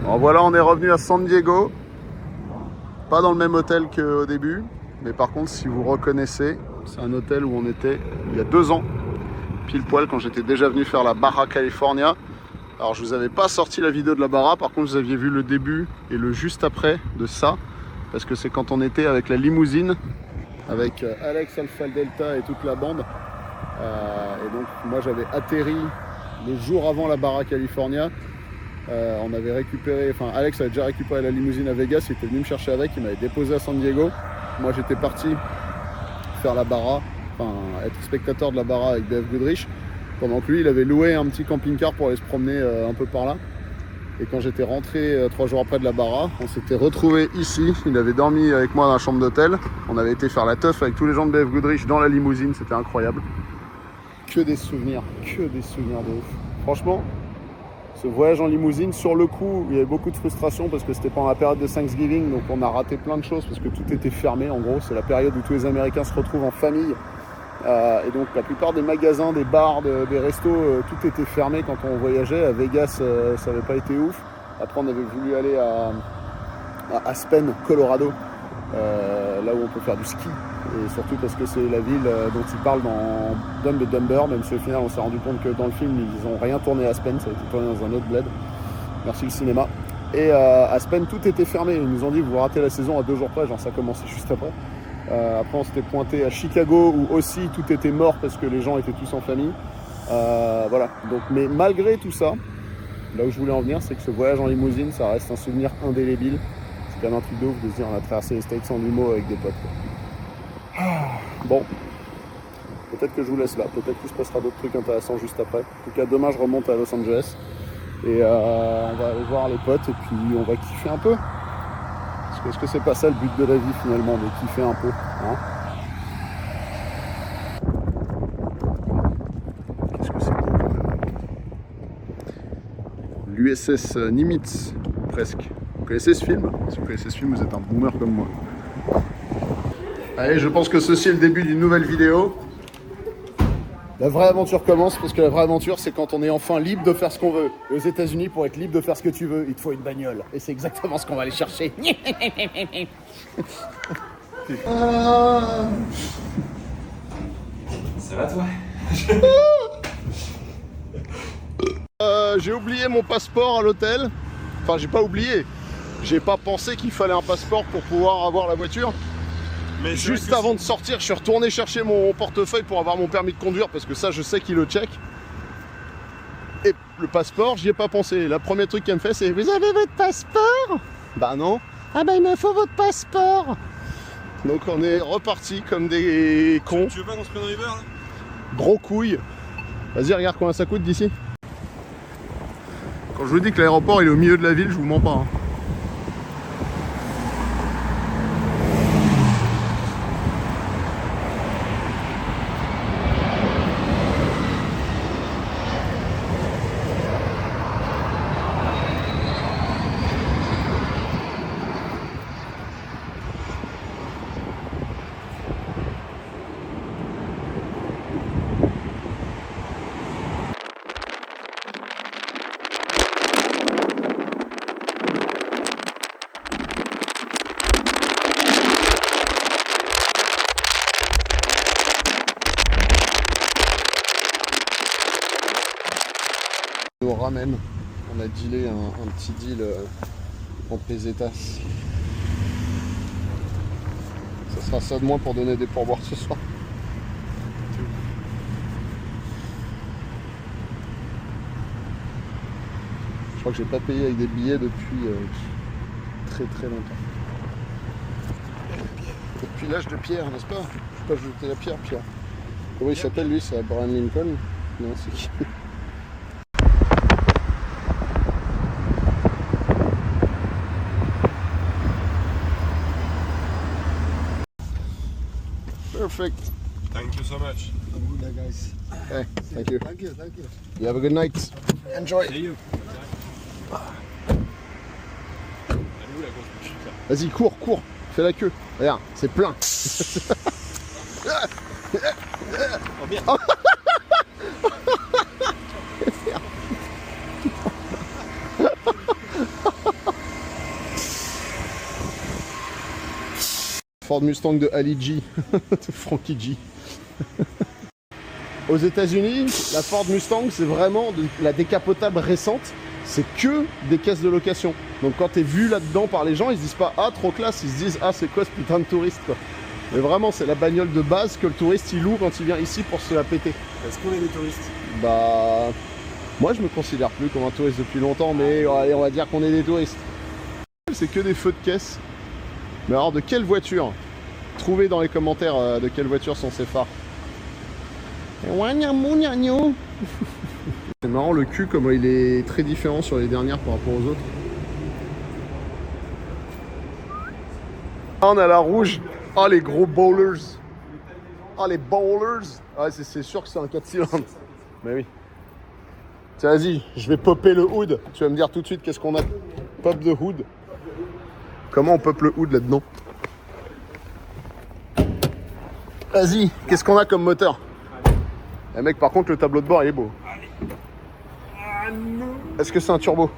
Alors voilà, on est revenu à San Diego. Pas dans le même hôtel qu'au début, mais par contre, si vous reconnaissez, c'est un hôtel où on était il y a 2 ans, pile poil, quand j'étais déjà venu faire la Baja California. Alors je vous avais pas sorti la vidéo de la Baja, par contre vous aviez vu le début et le juste après de ça, parce que c'est quand on était avec la limousine, avec Alex Alpha Delta et toute la bande. Et donc moi j'avais atterri le jour avant la Baja California. On avait récupéré, enfin Alex avait déjà récupéré la limousine à Vegas, il était venu me chercher avec, il m'avait déposé à San Diego. Moi j'étais parti faire la Baja, enfin être spectateur de la Baja avec BF Goodrich, pendant que lui il avait loué un petit camping-car pour aller se promener un peu par là. Et quand j'étais rentré 3 jours après de la Baja, on s'était retrouvé ici, il avait dormi avec moi dans la chambre d'hôtel, on avait été faire la teuf avec tous les gens de BF Goodrich dans la limousine, c'était incroyable. Que des souvenirs de ouf. Franchement, ce voyage en limousine, sur le coup, il y avait beaucoup de frustration parce que c'était pendant la période de Thanksgiving, donc on a raté plein de choses parce que tout était fermé. En gros, c'est la période où tous les Américains se retrouvent en famille. Et donc la plupart des magasins, des bars, des restos, tout était fermé quand on voyageait. À Vegas, ça n'avait pas été ouf. Après, on avait voulu aller à Aspen, Colorado, là où on peut faire du ski. Et surtout parce que c'est la ville dont ils parlent dans Dumb and Dumber, même si au final on s'est rendu compte que dans le film ils n'ont rien tourné à Aspen, ça a été tourné dans un autre bled. Merci le cinéma. Et à Aspen tout était fermé, ils nous ont dit vous ratez la saison à 2 jours près, genre ça commençait juste après. Après on s'était pointé à Chicago où aussi tout était mort parce que les gens étaient tous en famille. Voilà, donc, mais malgré tout ça, là où je voulais en venir c'est que ce voyage en limousine ça reste un souvenir indélébile. C'est quand même un truc de ouf de se dire on a traversé les States en limo avec des potes quoi. Bon, peut-être que je vous laisse là, peut-être qu'il se passera d'autres trucs intéressants juste après. En tout cas, demain je remonte à Los Angeles et on va aller voir les potes et puis on va kiffer un peu. Parce que est-ce que c'est pas ça le but de la vie finalement, de kiffer un peu, hein? Qu'est-ce que c'est que l'USS Nimitz, presque. Vous connaissez ce film? Si vous connaissez ce film, vous êtes un boomer comme moi. Allez, je pense que ceci est le début d'une nouvelle vidéo. La vraie aventure commence parce que la vraie aventure, c'est quand on est enfin libre de faire ce qu'on veut. Et aux États-Unis, pour être libre de faire ce que tu veux, il te faut une bagnole. Et c'est exactement ce qu'on va aller chercher. Ça va toi? J'ai oublié mon passeport à l'hôtel. Enfin, j'ai pas oublié. J'ai pas pensé qu'il fallait un passeport pour pouvoir avoir la voiture. Mais juste avant de sortir, je suis retourné chercher mon portefeuille pour avoir mon permis de conduire parce que ça, je sais qu'il le check. Et le passeport, j'y ai pas pensé. Le premier truc qu'elle me fait, c'est « Vous avez votre passeport ?» Bah non. « Ah bah il me faut votre passeport !» Donc on est reparti comme des cons. Tu veux pas qu'on se prenne un Uber là? Gros couille. Vas-y, regarde combien ça coûte d'ici. Quand je vous dis que l'aéroport il est au milieu de la ville, je vous mens pas. Hein. On ramène, on a dealé un petit deal en pesetas. Ça sera ça de moins pour donner des pourboires ce soir. Je crois que j'ai pas payé avec des billets depuis très longtemps. Depuis l'âge de pierre, n'est-ce pas? Je peux pas jeter la pierre, Pierre. Comment il s'appelle lui? C'est Abraham Lincoln? Non, c'est qui? Perfect. Thank you so much. Good guys. Hey, thank you. Thank you. You have a good night. Enjoy. See you. Elle est où la grosse bouche là? Vas-y, cours. Fais la queue. Regarde, c'est plein. Oh merde. Ford Mustang de Ali G, de Frankie G. Aux États-Unis, la Ford Mustang, c'est vraiment la décapotable récente. C'est que des caisses de location. Donc quand t'es vu là-dedans par les gens, ils se disent pas « Ah, trop classe », ils se disent « Ah, c'est quoi ce putain de touriste ?» quoi. Mais vraiment, c'est la bagnole de base que le touriste il loue quand il vient ici pour se la péter. Est-ce qu'on est des touristes? Bah... Moi, je me considère plus comme un touriste depuis longtemps, mais allez, on va dire qu'on est des touristes. C'est que des feux de caisse. Mais alors, de quelle voiture? Trouvez dans les commentaires de quelle voiture sont ces phares. C'est marrant le cul, comment il est très différent sur les dernières par rapport aux autres. Ah, on a la rouge. Ah, les gros bowlers. Ah, les bowlers. Ah, c'est sûr que c'est un 4 cylindres. Mais oui. Tiens, vas-y, je vais popper le hood. Tu vas me dire tout de suite qu'est-ce qu'on a. Pop the hood. Comment on pop le hood là-dedans? Vas-y, qu'est-ce qu'on a comme moteur? Eh mec, par contre, le tableau de bord, il est beau. Est-ce que c'est un turbo?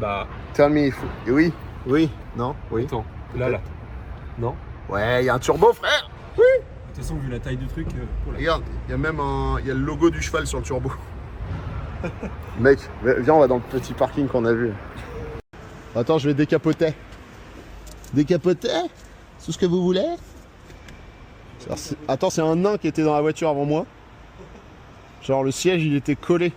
Bah... Tell me, et oui. Oui. Non. Oui. Attends, là. Non? Ouais, il y a un turbo, frère. Oui. De toute façon, vu la taille du truc... Regarde, il y a même un... Il y a le logo du cheval sur le turbo. Mec, viens, on va dans le petit parking qu'on a vu. Attends, je vais décapoter. Décapoter? Tout ce que vous voulez? Attends, c'est un nain qui était dans la voiture avant moi. Genre le siège il était collé.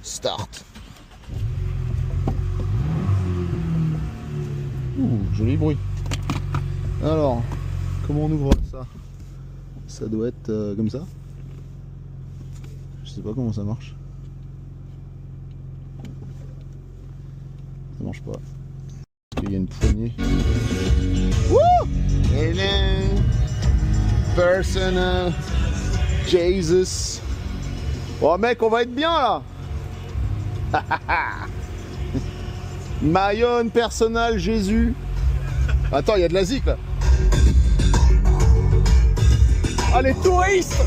Start. Ouh, joli bruit. Alors, comment on ouvre ça? Ça doit être comme ça. Je sais pas comment ça marche. Ça marche pas. Parce qu'il y a une poignée. Wouh! Hello! Personal Jesus. Oh mec, on va être bien là! Mayonne, personnel, Jésus. Attends, il y a de la zik là. Ah, les touristes!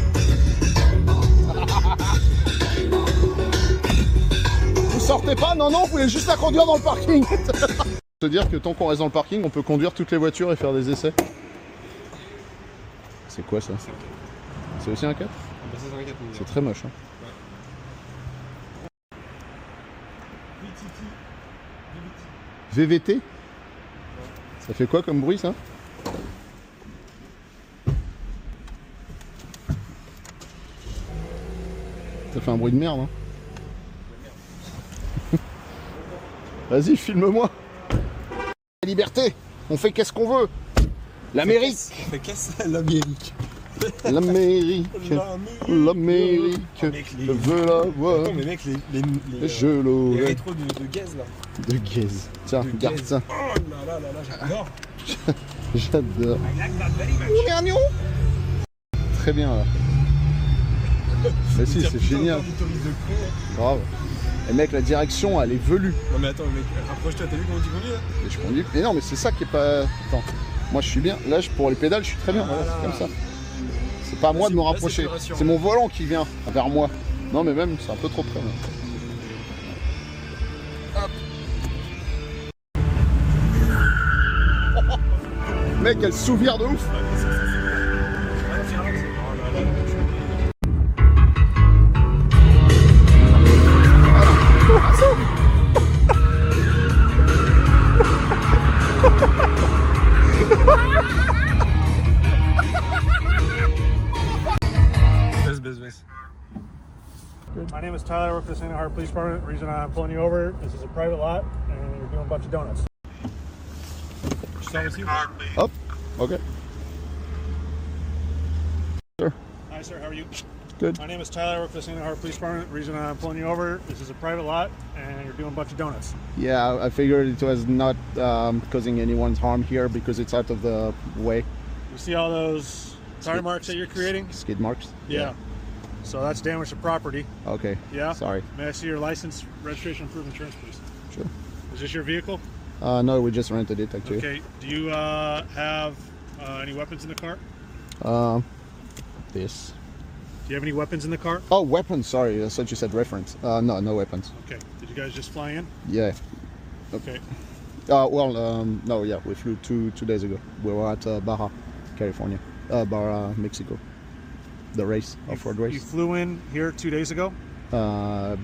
Vous sortez pas? Non, non, vous voulez juste la conduire dans le parking. Se dire que tant qu'on reste dans le parking, on peut conduire toutes les voitures et faire des essais. C'est quoi ça? C'est aussi un 4? C'est très moche. Hein. VVT? Ça fait quoi comme bruit ça? Ça fait un bruit de merde, hein? Vas-y, filme-moi. La liberté, on fait qu'est-ce qu'on veut. L'Amérique. On fait qu'est-ce l'Amérique? L'Amérique. L'Amérique. Je veux la voir. Attends, mais mec, Je l'aurai. les rétros de gaz là. De gaze. Tiens, De regarde gaz. ça. Oh là, j'adore. J'adore. Très bien là. Mais si, c'est génial. Grave. Et mec, la direction, elle est velue. Non mais attends, mec, rapproche-toi, t'as vu comment tu conduis là? Et je conduis. Mais non, mais c'est ça qui est pas. Attends. Moi, je suis bien. Là, pour les pédales, je suis très bien. Voilà, c'est comme ça. C'est pas à moi de me rapprocher. C'est mon volant qui vient vers moi. Non, mais même, c'est un peu trop près. Là. Hop. Mec, elle se souvient de ouf. My name is Tyler. I work for the Santa Barbara Police Department. The reason I'm pulling you over is it's a private lot and you're doing a bunch of donuts. Hop. Okay. Sure. Hi, sir. How are you? Good. My name is Tyler. I work for the Santa Barbara Police Department. The reason I'm pulling you over is it's a private lot and you're doing a bunch of donuts. Yeah, I figured it was not causing anyone's harm here because it's out of the way. You see all those tire marks that you're creating? Skid marks? Yeah. So that's damage to property. Okay. Yeah. Sorry. May I see your license, registration, and proof of insurance, please? Sure. Is this your vehicle? No, we just rented it actually. Okay. Do you have any weapons in the car? This. Do you have any weapons in the car? Oh, weapons. Sorry, I thought you said reference. No, no weapons. Okay. Did you guys just fly in? Yeah. Okay. No, yeah, we flew two days ago. We were at Baja, California. Baja, Mexico. The race, off-road You race. flew in here 2 days ago.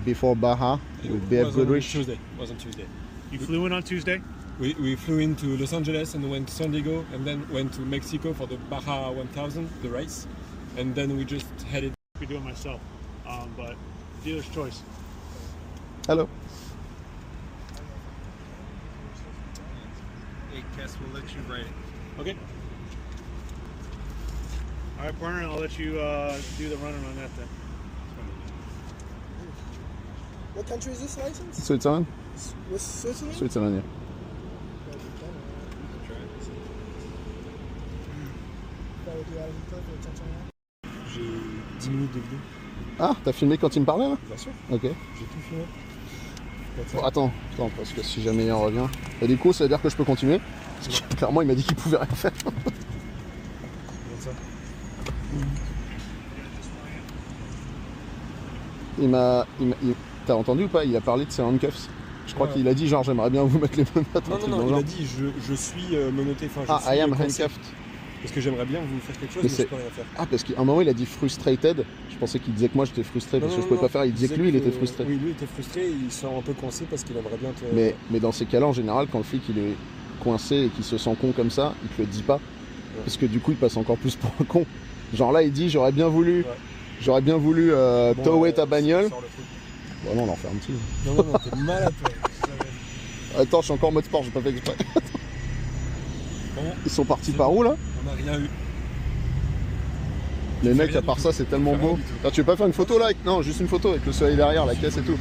Before Baja, with Bev Goodrich. Tuesday. Was on Tuesday. You flew in on Tuesday. We flew into Los Angeles and went to San Diego and then went to Mexico for the Baja 1000, the race. And then we just headed. I could do it myself, but dealer's choice. Hello. Hey, Cass, we'll let you write it. Okay. All right, partner. I'll let you do the running on that then. What country is this license? Switzerland? What's Switzerland? Switzerland, yeah. J'ai 10 minutes de vidéo. Ah, t'as filmé quand il me parlait là? Bien sûr, Ok. j'ai tout filmé. Bon, attends, parce que si jamais il en revient. Et du coup, ça veut dire que je peux continuer? Parce que clairement, il m'a dit qu'il pouvait rien faire. Regarde ça. T'as entendu ou pas? Il a parlé de ses handcuffs. Je crois Ouais. qu'il a dit genre j'aimerais bien vous mettre les menottes. Non, il a dit je suis menotté. Enfin, Ah, je suis I am coincé. handcuffed. Parce que j'aimerais bien vous faire quelque chose, Mais mais, c'est- je peux rien faire. Ah, parce qu'à un moment il a dit frustrated. Je pensais qu'il disait que moi j'étais frustré parce que je pouvais pas faire. Il disait que lui il était frustré. Oui, lui il était frustré, il se sent un peu coincé parce qu'il aimerait bien te. Mais dans ces cas-là, en général, quand le flic il est coincé et qu'il se sent con comme ça, il te le dit pas. Parce que du coup, il passe encore plus pour un con. Genre là, il dit j'aurais bien voulu Bon, tower ta bagnole. sors le truc. Bon, non, on en fait un petit. Non, t'es malade toi. Attends, je suis encore en mode sport, j'ai pas fait exprès. Bon, Ils sont partis par où là? on n'a rien eu. Les fais mecs, rien à part du ça, tout. c'est Tu tellement fais rien beau. du tout. Attends, tu veux pas faire une photo là avec... Non, juste une photo avec le soleil derrière, la caisse et tout.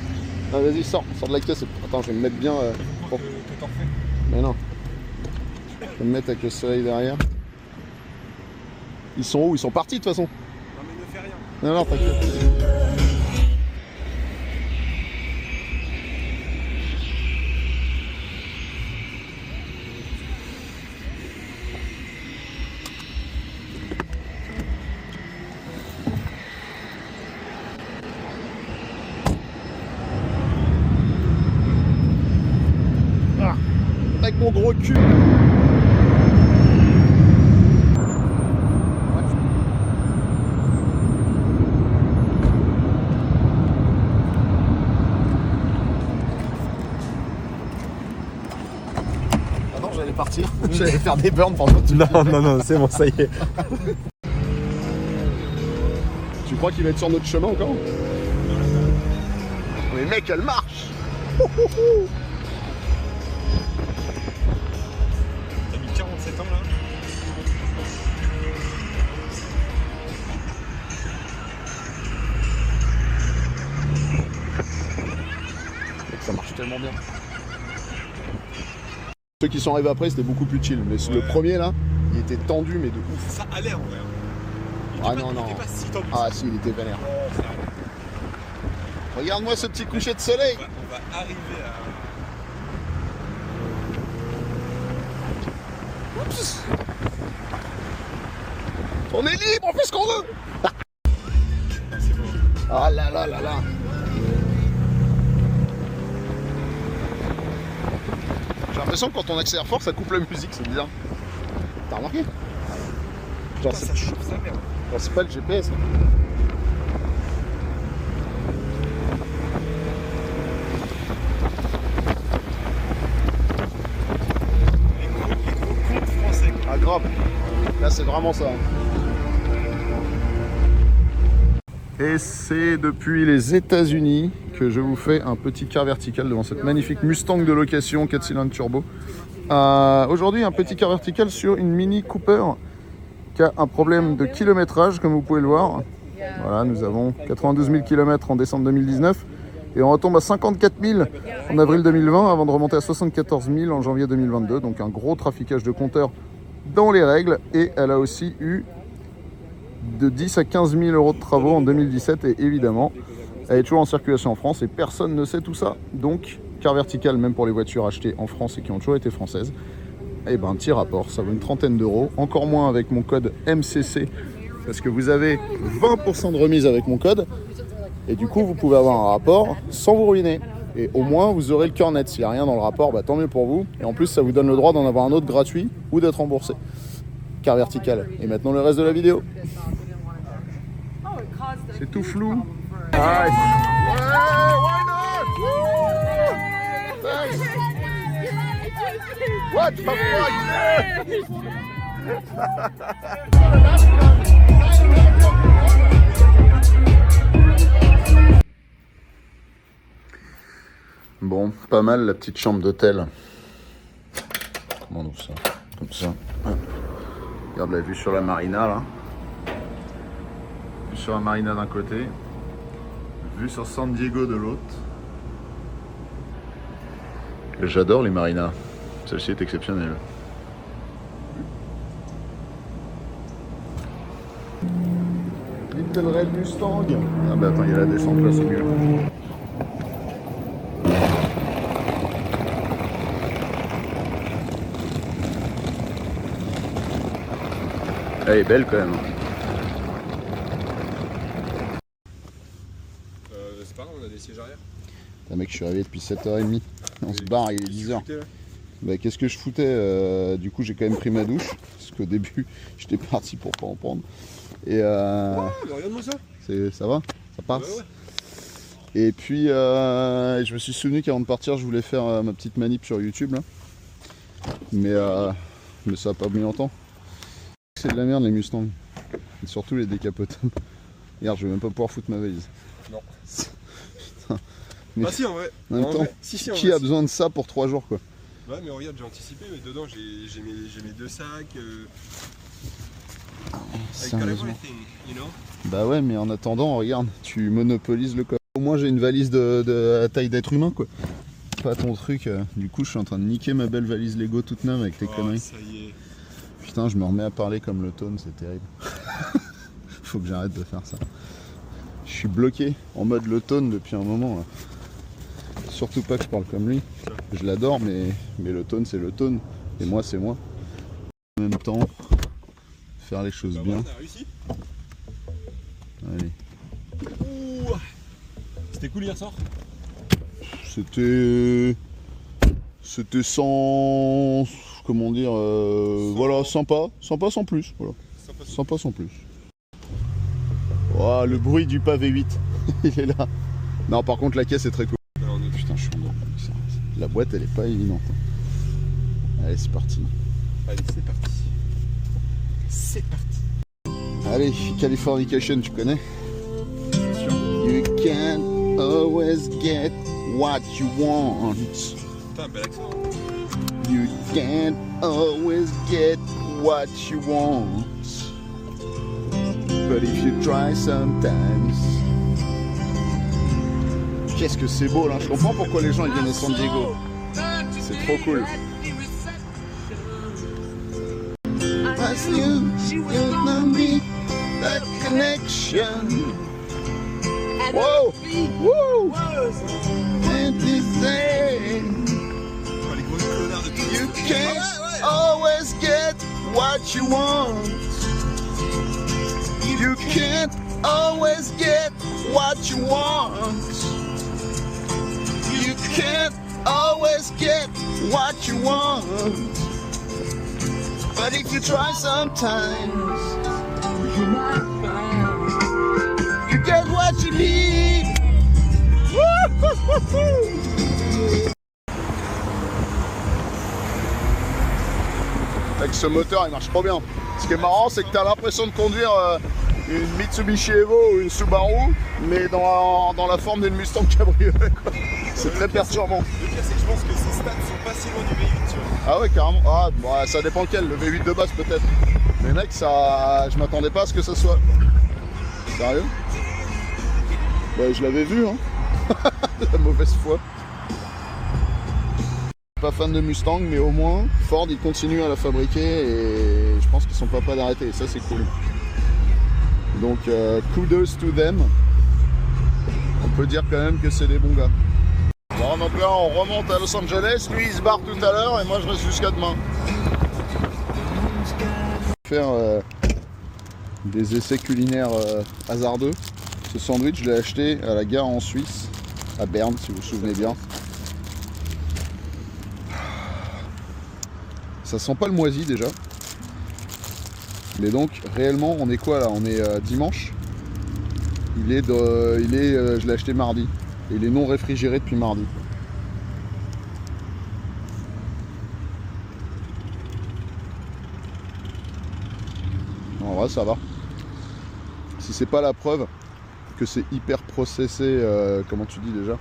Ah, vas-y, sors de la caisse. Attends, je vais me mettre bien. Pour- Que t'en refais. Mais non. Je vais me mettre avec le soleil derrière. Ils sont où? Ils sont partis de toute façon. Non, mais ne fais rien. Non, t'inquiète. Ah, avec mon gros cul. Ah non, j'allais partir. J'allais faire des burns pendant tout. Non, c'est bon, ça y est. Tu crois qu'il va être sur notre chemin encore? Mais mec, elle marche. T'as mis 47 ans là. Mec, ça marche tellement bien. Ceux qui sont arrivés après, c'était beaucoup plus chill. Mais le premier là, il était tendu, mais de ouf. Ça allait en vrai. Ah non, non. Il était pas si tendu. Ah si, il était vénère. Oh, ça allait. Regarde-moi ce petit coucher de soleil. On va arriver à. Oups. On est libre, on fait ce qu'on veut. Ah, c'est bon. Ah là là là là. J'ai l'impression que quand on accélère fort, ça coupe la musique, c'est bizarre. T'as remarqué? Genre, Putain, c'est ça chauffe sa merde. genre, c'est pas le GPS. Les gros comptes français. Ah grave. Là c'est vraiment ça. Et c'est depuis les États-Unis que je vous fais un petit quart vertical devant cette magnifique Mustang de location 4 cylindres turbo. Aujourd'hui un petit quart vertical sur une Mini Cooper qui a un problème de kilométrage comme vous pouvez le voir. Voilà, nous avons 92 000 km en décembre 2019 et on retombe à 54 000 en avril 2020 avant de remonter à 74 000 en janvier 2022. Donc un gros traficage de compteur dans les règles, et elle a aussi eu de 10 à 15 000 euros de travaux en 2017, et évidemment elle est toujours en circulation en France et personne ne sait tout ça. Donc quart vertical, même pour les voitures achetées en France et qui ont toujours été françaises, et ben petit rapport, ça vaut une trentaine d'euros, encore moins avec mon code MCC parce que vous avez 20% de remise avec mon code, et du coup vous pouvez avoir un rapport sans vous ruiner. Et au moins, vous aurez le cœur net. S'il n'y a rien dans le rapport, bah, tant mieux pour vous. Et en plus, ça vous donne le droit d'en avoir un autre gratuit ou d'être remboursé. Car vertical. Et maintenant, le reste de la vidéo. C'est tout flou. Nice. Ouais, why not? Thanks. What the fuck? Bon, pas mal la petite chambre d'hôtel. Comment on ouvre ça? Comme ça. Regarde la vue sur la marina là. Vue sur la marina d'un côté. Vue sur San Diego de l'autre. J'adore les marinas. Celle-ci est exceptionnelle. Little Red Mustang. Ah bah attends, il y a la descente là, c'est mieux. Elle est belle quand même. C'est pas grave, on a des sièges arrière. Mec, je suis arrivé depuis 7h30. On se barre, il est 10h. Bah, qu'est-ce que je foutais Du coup, j'ai quand même pris ma douche. Parce qu'au début, j'étais parti pour pas en prendre. Et regarde-moi ça. Ça va? Ça passe? Ouais. Et puis, je me suis souvenu qu'avant de partir, je voulais faire ma petite manip sur YouTube. Là. Mais ça n'a pas mis longtemps. C'est de la merde les Mustangs. Et surtout les décapotables. Regarde, je vais même pas pouvoir foutre ma valise. Non. Putain. Mais ah si en vrai. en même temps, si, qui a besoin de ça pour 3 jours quoi? Ouais mais regarde, j'ai anticipé, mais dedans j'ai mes 2 sacs. Sérieusement. Bah ouais, mais en attendant, regarde, tu monopolises le coffre. Au moins j'ai une valise de la taille d'être humain quoi. Pas ton truc. Du coup, je suis en train de niquer ma belle valise Lego toute neuve avec tes conneries. Ça y est. Putain, je me remets à parler comme le tone, c'est terrible. Faut que j'arrête de faire ça. Je suis bloqué en mode le tone depuis un moment là. Surtout pas que je parle comme lui. Je l'adore, mais le tone c'est le tone. Et moi c'est moi. En même temps, faire les choses bien. On a réussi. Allez. Ouh. C'était cool hier soir. C'était sans... Comment dire voilà, sympa sans plus. Voilà. Sympa sans plus. Oh, le bruit du pavé 8. Il est là. Non, par contre, la caisse est très cool. Putain, je suis endormi. La boîte, elle est pas évidente. Allez, c'est parti. Allez, c'est parti. C'est parti. Allez, Californication, tu connais? You can't always get what you want. Putain, bel accent. You can't always get what you want. But if you try sometimes. Qu'est-ce que c'est beau là, je comprends pourquoi les gens ils viennent à San Diego. C'est trop cool. As you know me, that connection. Wow! Woo! And this thing. You can't always get what you want. You can't always get what you want. You can't always get what you want. But if you try sometimes, you get what you need. Avec ce moteur, il marche trop bien. Ce qui est marrant, c'est que tu as l'impression de conduire une Mitsubishi Evo ou une Subaru, mais dans la forme d'une Mustang cabriolet. C'est très perturbant. Le pire, c'est que je pense que ces stats sont pas si loin du V8, tu vois. Ah ouais, carrément. Ah, bah, ça dépend lequel. Le V8 de base, peut-être. Mais mec, ça, je m'attendais pas à ce que ça soit. Sérieux? Bah, je l'avais vu, hein. La mauvaise foi. Pas fan de Mustang, mais au moins Ford il continue à la fabriquer et je pense qu'ils sont pas prêts d'arrêter, et ça c'est cool. Donc kudos to them. On peut dire quand même que c'est des bons gars. Bon, donc là on remonte à Los Angeles, lui il se barre tout à l'heure et moi je reste jusqu'à demain. Faire des essais culinaires hasardeux. Ce sandwich je l'ai acheté à la gare en Suisse à Berne, si vous vous souvenez bien. Ça sent pas le moisi déjà. Mais donc réellement on est quoi là? On est dimanche. Je l'ai acheté mardi. Et il est non réfrigéré depuis mardi. En vrai ça va. Si c'est pas la preuve que c'est hyper processé, comment tu dis déjà?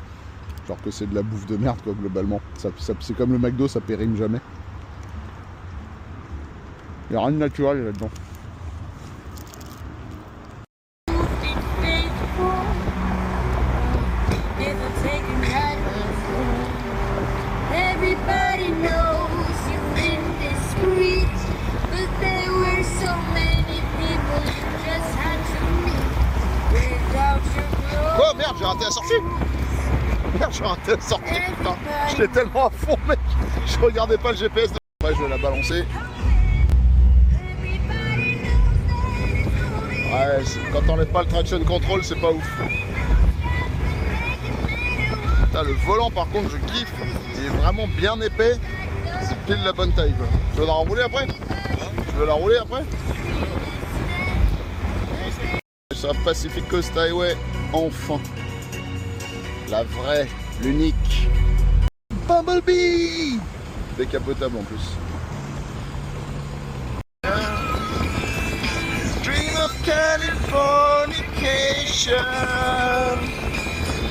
Genre que c'est de la bouffe de merde quoi globalement. C'est comme le McDo, ça périme jamais. Il n'y a rien de naturel là-dedans. Everybody knows you've been discreet, but there were so many people you just had to meet without your Oh merde, j'ai raté la sortie! Merde, j'ai raté la sortie, putain! J'étais tellement à fond, mec! Je regardais pas le GPS. Ouais, je vais la balancer. Ouais, quand t'enlèves pas le traction control, c'est pas ouf. Putain, le volant, par contre, je kiffe. Il est vraiment bien épais. C'est pile la bonne taille, quoi. Tu veux la rouler après? Tu veux la rouler après? Sur Pacific Coast Highway, enfin. La vraie, l'unique. Bumblebee! Décapotable en plus. Dream of Californication.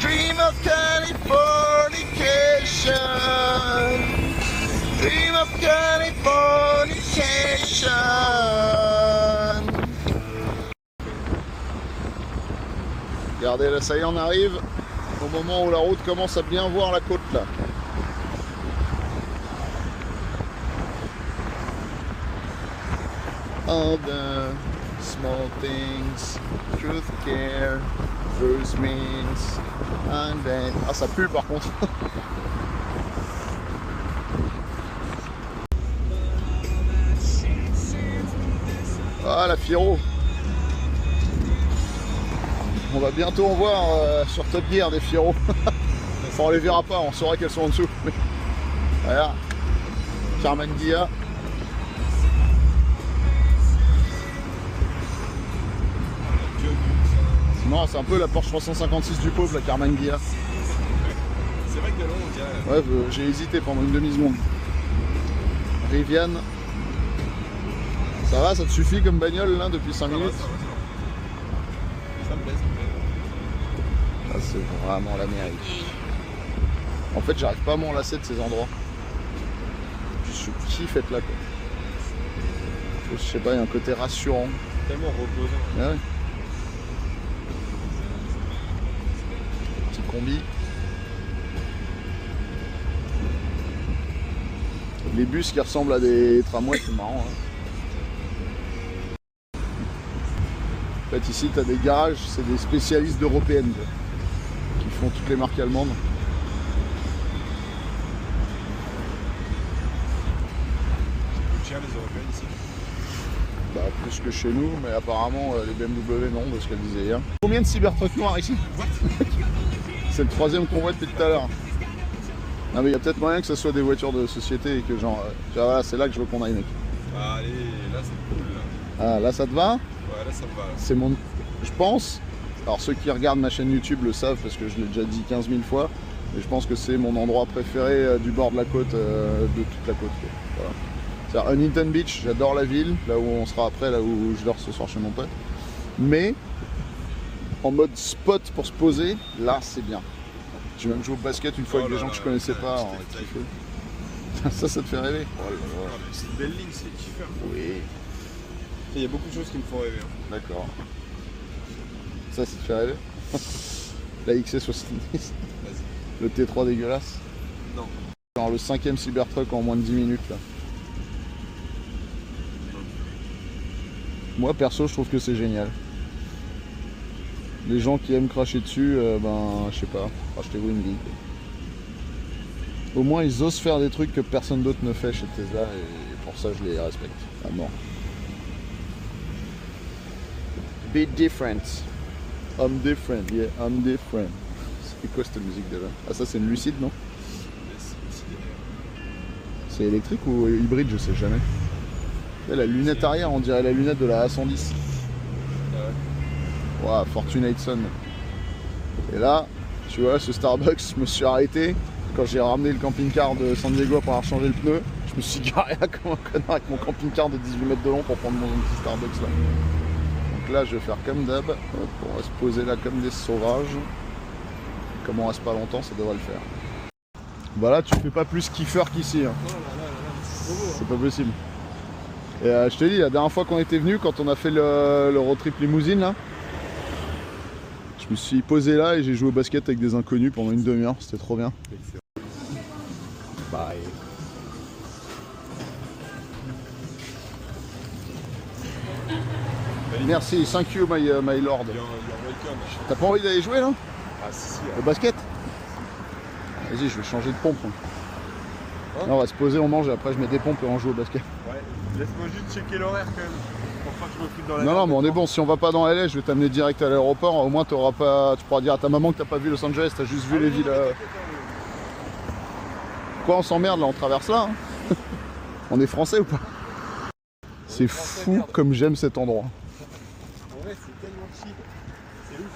Dream of Californication. Dream of Californication. Regardez là, ça y est, on arrive au moment où la route commence à bien voir la côte là. All the small things, truth, care, first means, and then... Ah, ça pue par contre. Ah, la Firo. On va bientôt en voir sur Top Gear des Firo. Enfin, on les verra pas, on saura qu'elles sont en dessous. Mais... Voilà. Carman Ghia. Non, c'est un peu la Porsche 356 du pauvre, la Carman Ghia. C'est vrai que de long, on dirait. Ouais, j'ai hésité pendant une demi-seconde. Rivian. Ça va, ça te suffit comme bagnole là depuis 5 minutes? Ça me plaît, ça me plaît. Ah, c'est vraiment l'Amérique. En fait, j'arrive pas à m'enlacer de ces endroits. Je kiffe être là quoi. Je sais pas, il y a un côté rassurant. Tellement reposant. Ah ouais. Petit combi. Les bus qui ressemblent à des tramways, c'est marrant. Hein. En fait, ici, tu as des garages, c'est des spécialistes d'européennes qui font toutes les marques allemandes. C'est plus cher les européennes ici. Bah, plus que chez nous, mais apparemment les BMW non, parce qu'elle disait hier. Combien de Cybertruck noirs ici? C'est le troisième qu'on voit depuis tout à l'heure. Non mais il y a peut-être moyen que ce soit des voitures de société et que genre... voilà, c'est là que je veux qu'on aille mec. Ah, allez, là c'est cool là. Ah là ça te va? Ouais, là ça me va. Là. C'est mon... Je pense... Alors ceux qui regardent ma chaîne YouTube le savent parce que je l'ai déjà dit 15 000 fois. Mais je pense que c'est mon endroit préféré du bord de la côte, de toute la côte. Voilà. C'est-à-dire Huntington Beach, j'adore la ville, là où on sera après, là où je dors ce soir chez mon pote. Mais en mode spot pour se poser, là c'est bien. J'ai même joué au basket une fois avec des gens que je connaissais pas. Ça te fait rêver? Oh là là. C'est une belle ligne, c'est kiffant. Oui. Il y a beaucoup de choses qui me font rêver. Hein. D'accord. Ça te fait rêver? La XC70. Le T3 dégueulasse. Non. Genre le 5ème Cybertruck en moins de 10 minutes là. Moi perso je trouve que c'est génial. Les gens qui aiment cracher dessus, ben je sais pas, achetez-vous une vie. Au moins ils osent faire des trucs que personne d'autre ne fait chez Tesla et pour ça je les respecte à mort. Be different. I'm different, yeah, I'm different. C'est quoi cette musique déjà? Ah ça c'est une Lucide non? C'est électrique ou hybride, je sais jamais. Là, la lunette arrière, on dirait la lunette de la A110. Waouh, Fortunate Son. Et là, tu vois, ce Starbucks, je me suis arrêté. Quand j'ai ramené le camping-car de San Diego pour avoir changé le pneu, je me suis garé là comme un connard avec mon camping-car de 18 mètres de long pour prendre mon petit Starbucks là. Donc là, je vais faire comme d'hab. On va se poser là comme des sauvages. Comme on reste pas longtemps, ça devrait le faire. Bah là, tu fais pas plus kiffer qu'ici. Hein. C'est pas possible. Et je te dis, la dernière fois qu'on était venu, quand on a fait le road trip limousine là, je me suis posé là et j'ai joué au basket avec des inconnus pendant une demi-heure, c'était trop bien. Bye. Merci, thank you my lord. T'as pas envie d'aller jouer là? Ah si, au basket? Vas-y, je vais changer de pompe. Là, on va se poser, on mange et après je mets des pompes et on joue au basket. Ouais, laisse-moi juste checker l'horaire quand même. Pour pas que je me foute dans la Non, mais on est bon, si on va pas dans LA, je vais t'amener direct à l'aéroport. Au moins, tu pourras dire à ta maman que t'as pas vu Los Angeles, t'as juste vu les villes. Quoi, on s'emmerde là, on traverse là hein. On est français ou pas? C'est fou comme j'aime cet endroit. En vrai, c'est tellement chill. C'est ouf.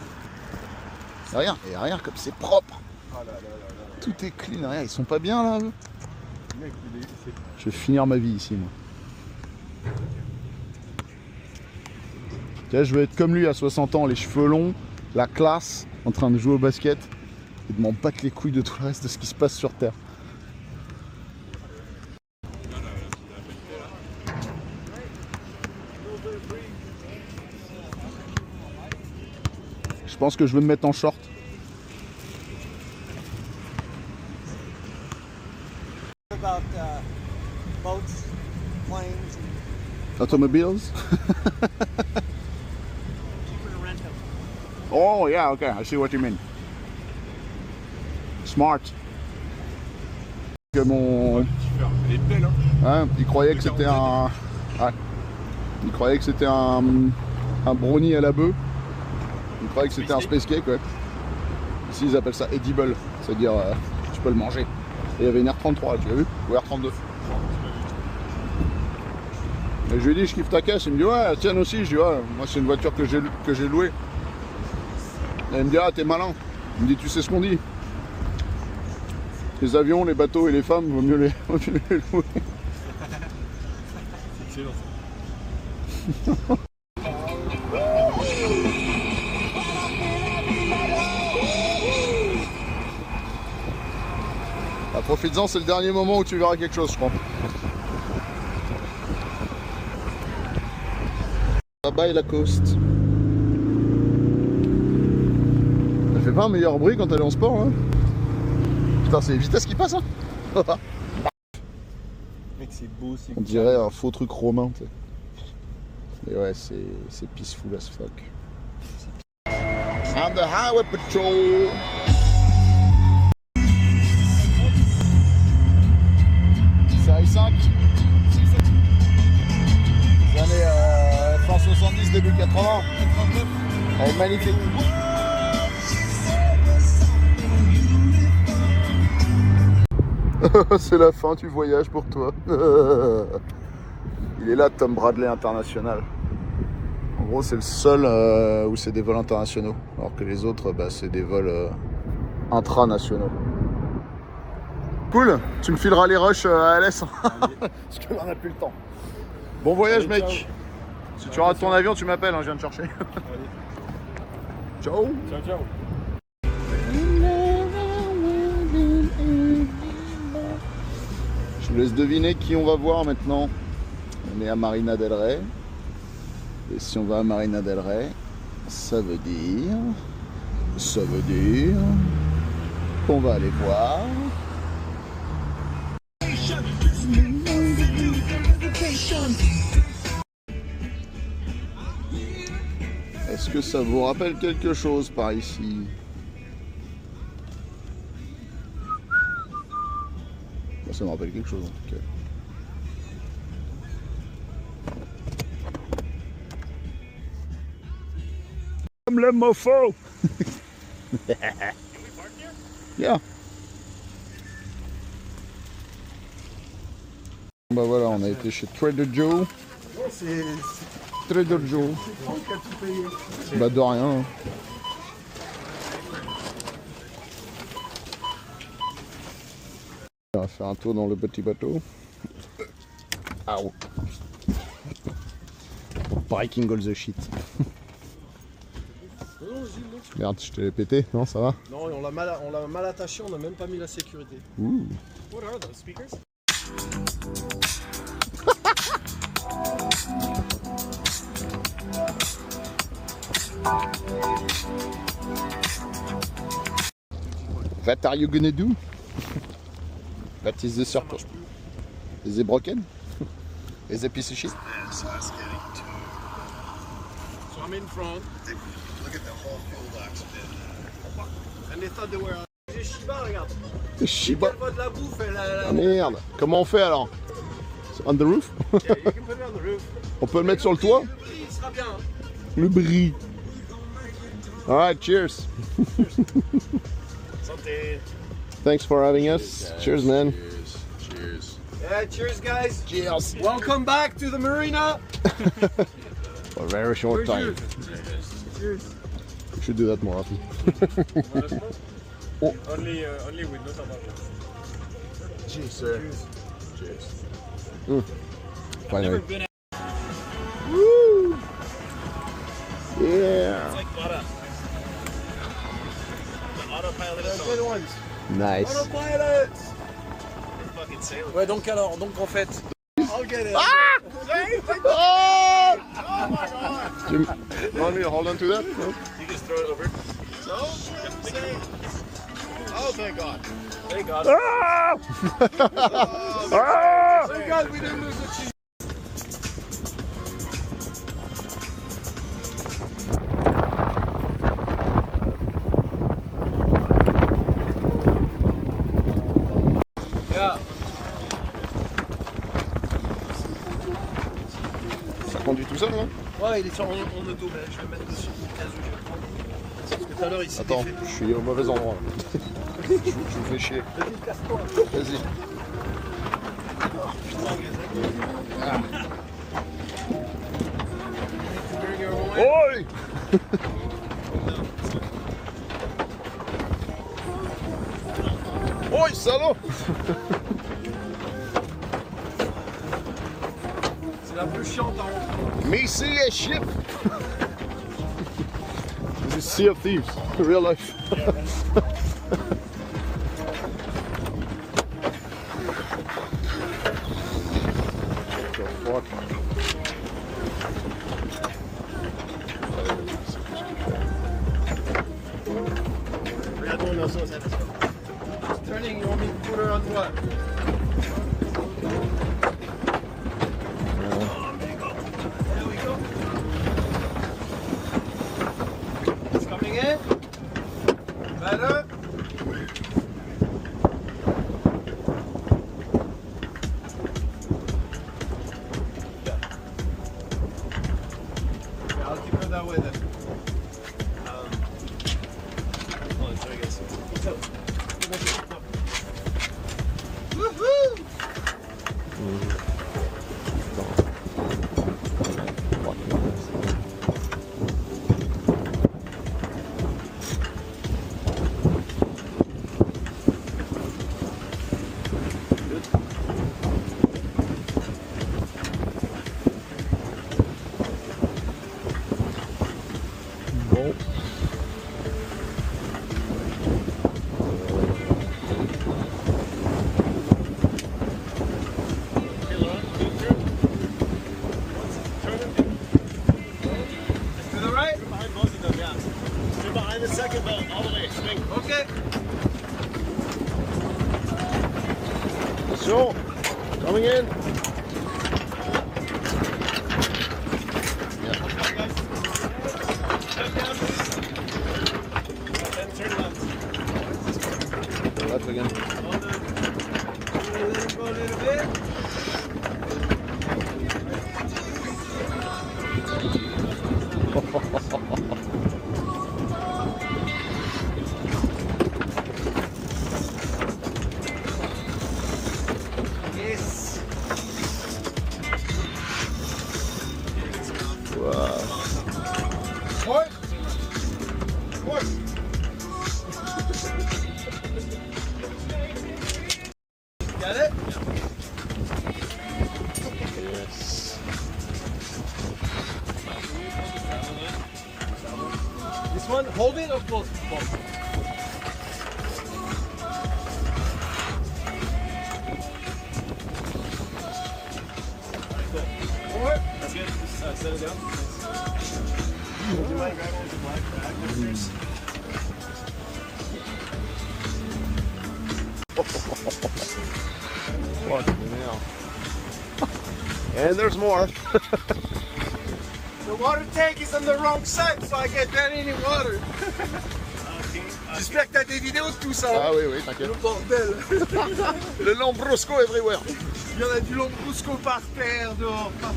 Regarde comme c'est propre. Ah là là là là. Tout est clean, regarde, ils sont pas bien là eux. Mec, Je vais finir ma vie ici moi. Tu vois, je veux être comme lui à 60 ans, les cheveux longs, la classe, en train de jouer au basket et de m'en battre les couilles de tout le reste de ce qui se passe sur Terre. Je pense que je vais me mettre en short. About boats, planes, Automobiles? cheaper to rent them. Oh yeah, okay, I see what you mean. Smart. Que mon... Elle est belle hein. Hein, il croyait que c'était un... Ouais. Il croyait que c'était un brownie à la bœuf. Il croyait que c'était un space cake, ouais. Ici ils appellent ça edible, c'est-à-dire tu peux le manger. Et il y avait une R33, tu l'as vu? Ou R32. Et je lui ai dit, je kiffe ta caisse. Il me dit, ouais, la tienne aussi. Je dis, ouais, moi c'est une voiture que j'ai louée. Et il me dit, ah, t'es malin. Il me dit, tu sais ce qu'on dit? Les avions, les bateaux et les femmes, vaut mieux les louer. C'est excellent ça. Ah, profites-en, c'est le dernier moment où tu verras quelque chose, je crois. Bye bye Lacoste. Elle fait pas un meilleur bruit quand elle est en sport, hein? Putain, c'est les vitesses qui passent, hein? Mec, c'est beau, c'est On dirait un faux truc romain, tu sais. Mais ouais, c'est peaceful as fuck. I'm the highway patrol. Série 5. Les années fin 70, début 80. Elle est magnifique. C'est la fin du voyage pour toi. Il est là, Tom Bradley International. En gros, c'est le seul où c'est des vols internationaux. Alors que les autres, bah, c'est des vols intranationaux. Cool, tu me fileras les rushs à LS. Parce que là, on n'a plus le temps. Bon voyage, allez, mec. ciao. Si tu rates ton avion, tu m'appelles, hein, je viens te chercher. Ciao. Ciao, ciao. Je vous laisse deviner qui on va voir maintenant. On est à Marina del Rey. Et si on va à Marina del Rey, ça veut dire qu'on va aller voir Est-ce que ça vous rappelle quelque chose par ici? Moi, ça me rappelle quelque chose en tout cas. Comme le mofo. Yeah. Bah voilà, on a été chez Trader Joe. Trader Joe. Bah de rien. On va faire un tour dans le petit bateau. Ow. Breaking all the shit. Merde, je t'ai pété, non ça va? Non, on l'a mal attaché, on n'a même pas mis la sécurité. Ouh. What are those speakers? What are you gonna do? What is the circle? Is it broken? Is it a piece of shit? So I'm in front. Look at the whole fuel box. And they thought they were... J'ai Shiba, regarde. Shiba. Elle voit de la bouffe, Ah merde. Comment on fait alors? On the roof? Yeah, you can put it on the roof. On peut le mettre sur le toit? Le prix, il sera bien. Hein. Le bris. Alright, cheers. Santé. Thanks for having us. Cheers, man. Cheers. Yeah, cheers, guys. Cheers. Welcome back to the marina. For a very short time. Cheers. We should do that more often. Only with no tobacco. Cheers, sir. Cheers. Finally. Been Woo! Yeah. like butter. The autopilot is Good ones. Nice. Autopilot. fucking sailing. Ouais, donc alors, donc en fait... I'll get it. Oh! You want me to hold on to that? No? You just throw it over. Oh, thank God. Thank God. Ah! Thank God we didn't lose the cheese. Yeah. Ça conduit tout seul, là? Ouais, il est sur en auto, mais je vais le mettre dessus au cas où je vais le prendre. Parce que tout à l'heure il s'est Attends, défait. je suis au mauvais endroit. je vous fais chier. Vas-y, casse-toi. Vas-y. Bring your own way. Oi! Oi, salaud! C'est la plus chiante en haut. Me see a ship! This is Sea of Thieves, real life. What the fuck? Regarde-moi, on a ça, ça. Turning, you want me to put her on what? There we go. It's coming in. Better. Yeah, I'll keep her that way then. Hold on, sorry guys. Woohoo! Bon. To the right? Behind both of them, yeah. You're behind the second boat, all the way. Swing. Okay. So, coming in. Then turn left. Left again. Let it go a little bit. What? What? Got it? Yes. This one, hold it or close? Both. That's good. Just set it down. Would you mind grabbing the black bag upstairs? Fucking hell. And there's more. The water tank is on the wrong side, so I get that any water. J'espère que t'as des vidéos de tout ça. Ah oui, oui, t'inquiète. Le bordel. Le Lambrusco everywhere. Il y en a du Lambrusco par terre, dehors, partout.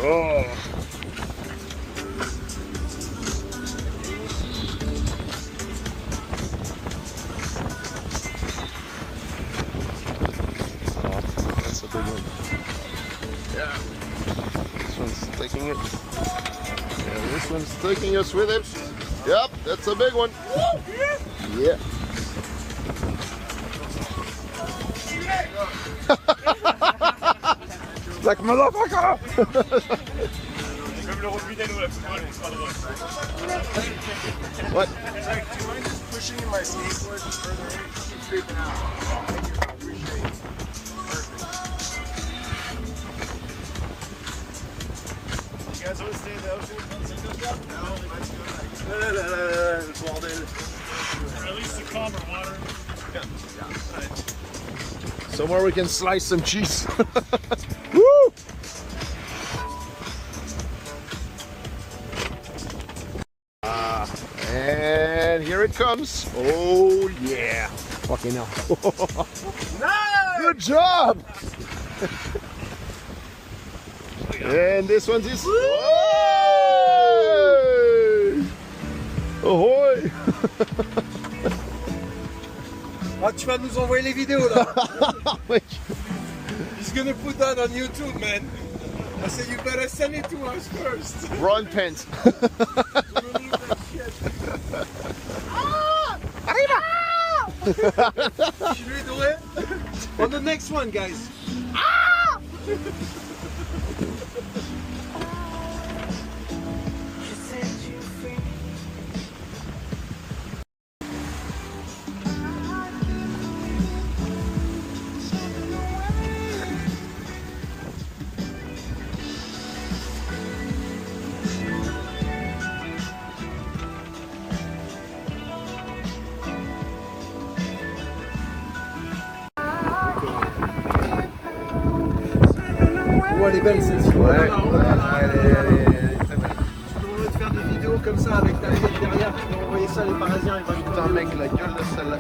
Oh. That's a big one. Yeah. This one's taking it. Yeah, this one's taking us with it. Yep, that's a big one. Yeah. Like motherfucker! Comme le robinet, nous, la football, c'est pas drôle. What? Do you mind just pushing my skateboard further in? Keep creeping out. Thank you, I appreciate it. Perfect. You guys want to stay in the ocean? No, let's go. Bordel. Or at least the calmer water. Yeah. Somewhere we can slice some cheese. Woo! And here it comes. Oh yeah. Fucking hell. Nice! Good job! And this one's is. Ahoy! Ah, tu vas nous envoyer les vidéos là. Mec. He's gonna put that on YouTube, man. I said you better send it to us first. Ron Pence. Should we do it? On the next one, guys. Oh, elle est belle celle-ci. Ouais. Elle est très belle. Tu devrais te faire des vidéos comme ça avec ta tête derrière. Tu peux envoyer ça à les Parisiens. Il va Putain mec, la gueule de celle-là.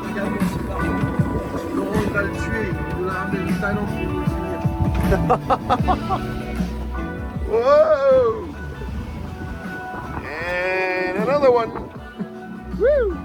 Regarde, c'est pas bon. Laurent il va le tuer. Il va ramener du talent pour nous finir. Whoa! And another one. Woo!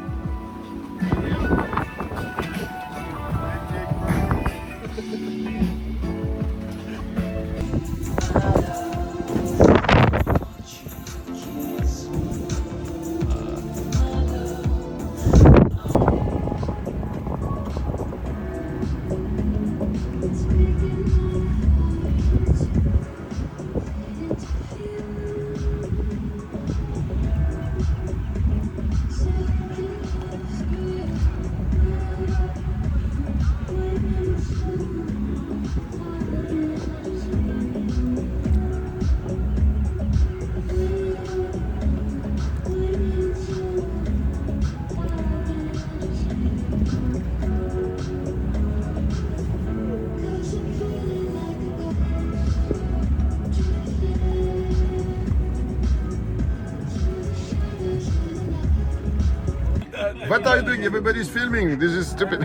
What are you doing? Everybody's filming. This is stupid.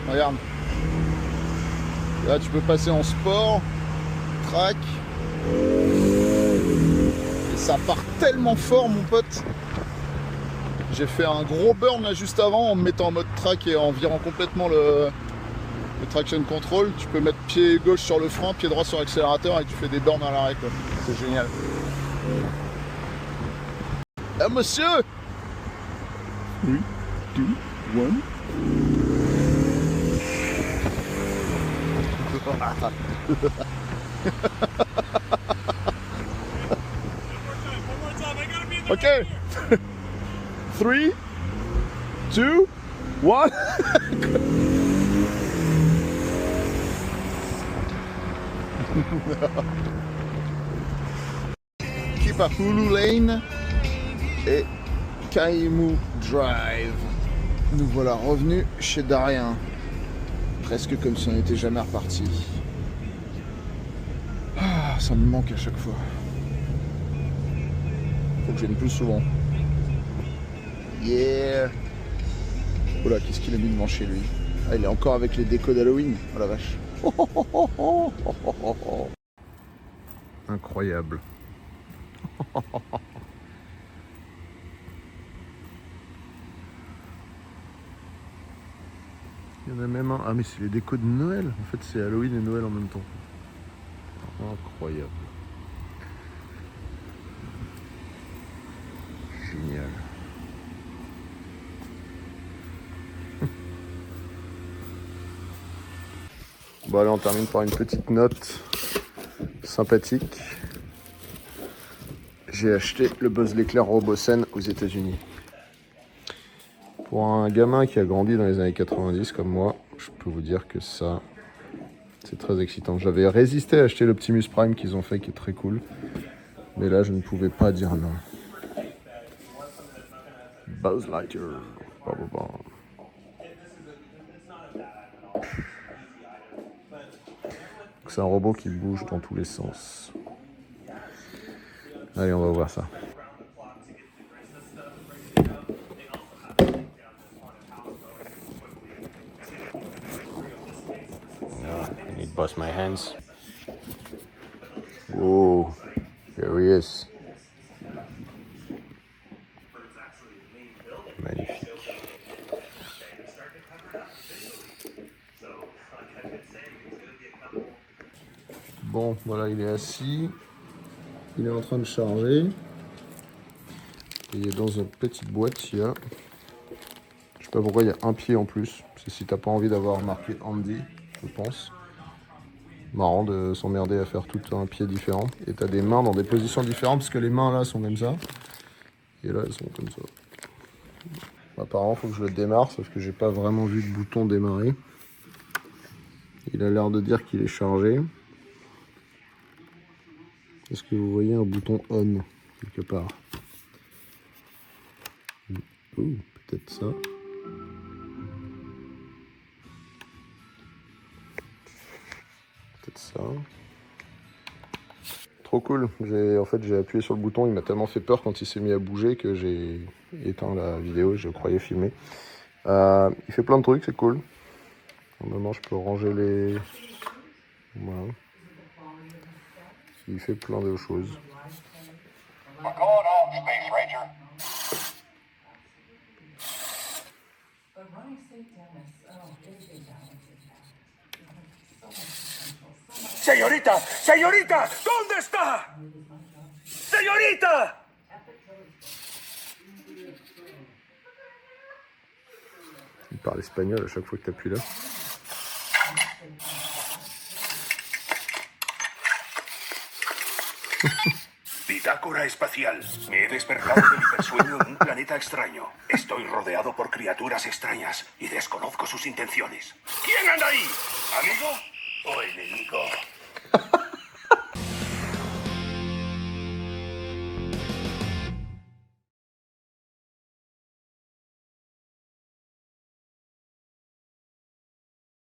Regarde. Là, tu peux passer en sport, track. Et ça part tellement fort, mon pote. J'ai fait un gros burn là juste avant en me mettant en mode track et en virant complètement le traction control, tu peux mettre pied gauche sur le frein, pied droit sur l'accélérateur et tu fais des bornes à l'arrêt, quoi. C'est génial. Ah monsieur! 3, 2, 1. Ok. 3, 2, 1. Kipahulu Lane et Kaimu Drive. Nous voilà revenus chez Darien. Presque comme si on n'était jamais reparti. Ah, ça me manque à chaque fois. Faut que je vienne plus souvent. Yeah. Oh là, qu'est-ce qu'il a mis devant chez lui? Ah, il est encore avec les décos d'Halloween. Oh la vache. Incroyable. Il y en a même un. Ah mais c'est les décos de Noël. En fait c'est Halloween et Noël en même temps. Incroyable. Génial. Bon allez, on termine par une petite note sympathique. J'ai acheté le Buzz l'éclair Robosen aux États-Unis. Pour un gamin qui a grandi dans les années 90 comme moi, je peux vous dire que ça, c'est très excitant. J'avais résisté à acheter l'Optimus Prime qu'ils ont fait, qui est très cool. Mais là, je ne pouvais pas dire non. Buzz Lightyear. C'est un robot qui bouge dans tous les sens. Allez, on va voir ça. I need to bust my hands. Whoa, here he is. Magnifique. Bon, voilà, il est assis. Il est en train de charger. Et il est dans une petite boîte, il y a... Je sais pas pourquoi il y a un pied en plus. C'est si t'as pas envie d'avoir marqué Andy, je pense. Marrant de s'emmerder à faire tout un pied différent. Et t'as des mains dans des positions différentes, parce que les mains là sont comme ça. Et là elles sont comme ça. Apparemment faut que je le démarre, sauf que j'ai pas vraiment vu de bouton démarrer. Il a l'air de dire qu'il est chargé. Est-ce que vous voyez un bouton on quelque part? Ouh, peut-être ça. Peut-être ça. Trop cool. En fait, j'ai appuyé sur le bouton, il m'a tellement fait peur quand il s'est mis à bouger que j'ai éteint la vidéo, je croyais filmer. Il fait plein de trucs, c'est cool. Normalement, je peux ranger les... Voilà. Il fait plein de choses. Señorita, señorita, ¿dónde está? Señorita. Il parle espagnol à chaque fois que tu appuies là. Bitácora espacial. Me he despertado del hipersueño en un planeta extraño. Estoy rodeado por criaturas extrañas y desconozco sus intenciones. ¿Quién anda ahí? ¿Amigo o enemigo?